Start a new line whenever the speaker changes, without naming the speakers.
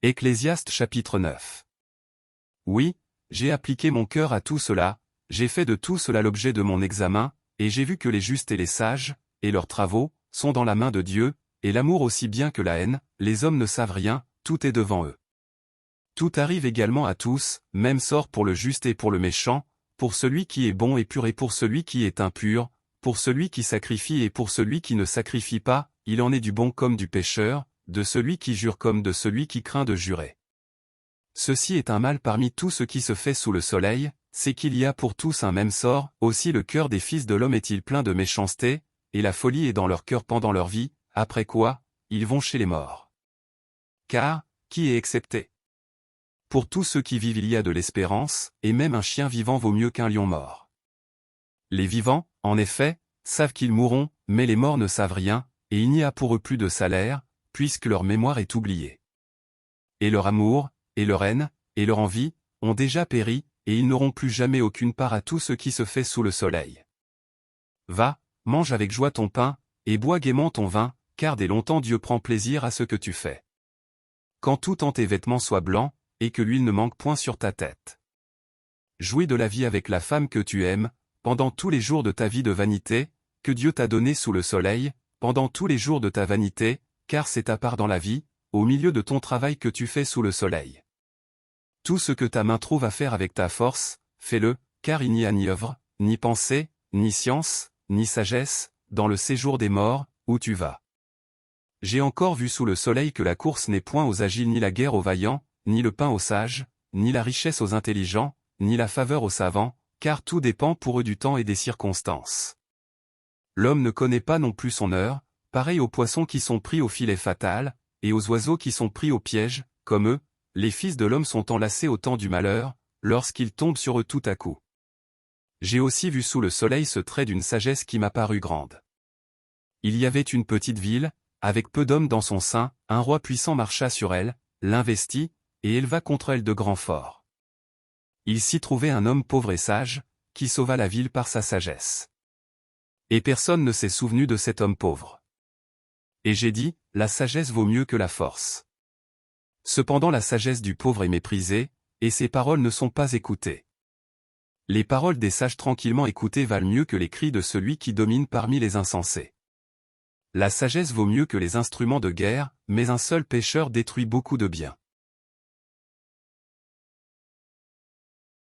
Ecclésiaste chapitre 9. Oui, j'ai appliqué mon cœur à tout cela, j'ai fait de tout cela l'objet de mon examen, et j'ai vu que les justes et les sages, et leurs travaux, sont dans la main de Dieu, et l'amour aussi bien que la haine, les hommes ne savent rien, tout est devant eux. Tout arrive également à tous, même sort pour le juste et pour le méchant, pour celui qui est bon et pur et pour celui qui est impur, pour celui qui sacrifie et pour celui qui ne sacrifie pas, il en est du bon comme du pécheur, de celui qui jure comme de celui qui craint de jurer. Ceci est un mal parmi tout ce qui se fait sous le soleil, c'est qu'il y a pour tous un même sort, aussi le cœur des fils de l'homme est-il plein de méchanceté, et la folie est dans leur cœur pendant leur vie, après quoi, ils vont chez les morts. Car, qui est excepté? Pour tous ceux qui vivent il y a de l'espérance, et même un chien vivant vaut mieux qu'un lion mort. Les vivants, en effet, savent qu'ils mourront, mais les morts ne savent rien, et il n'y a pour eux plus de salaire, puisque leur mémoire est oubliée. Et leur amour, et leur haine, et leur envie, ont déjà péri, et ils n'auront plus jamais aucune part à tout ce qui se fait sous le soleil. Va, mange avec joie ton pain, et bois gaiement ton vin, car dès longtemps Dieu prend plaisir à ce que tu fais. Quand tout en tes vêtements soit blanc, et que l'huile ne manque point sur ta tête. Jouis de la vie avec la femme que tu aimes, pendant tous les jours de ta vie de vanité, que Dieu t'a donné sous le soleil, pendant tous les jours de ta vanité, car c'est ta part dans la vie, au milieu de ton travail que tu fais sous le soleil. Tout ce que ta main trouve à faire avec ta force, fais-le, car il n'y a ni œuvre, ni pensée, ni science, ni sagesse, dans le séjour des morts, où tu vas. J'ai encore vu sous le soleil que la course n'est point aux agiles ni la guerre aux vaillants, ni le pain aux sages, ni la richesse aux intelligents, ni la faveur aux savants, car tout dépend pour eux du temps et des circonstances. L'homme ne connaît pas non plus son heure, pareil aux poissons qui sont pris au filet fatal, et aux oiseaux qui sont pris au piège, comme eux, les fils de l'homme sont enlacés au temps du malheur, lorsqu'ils tombent sur eux tout à coup. J'ai aussi vu sous le soleil ce trait d'une sagesse qui m'a paru grande. Il y avait une petite ville, avec peu d'hommes dans son sein, un roi puissant marcha sur elle, l'investit, et éleva contre elle de grands forts. Il s'y trouvait un homme pauvre et sage, qui sauva la ville par sa sagesse. Et personne ne s'est souvenu de cet homme pauvre. Et j'ai dit, la sagesse vaut mieux que la force. Cependant la sagesse du pauvre est méprisée, et ses paroles ne sont pas écoutées. Les paroles des sages tranquillement écoutées valent mieux que les cris de celui qui domine parmi les insensés. La sagesse vaut mieux que les instruments de guerre, mais un seul pécheur détruit beaucoup de biens.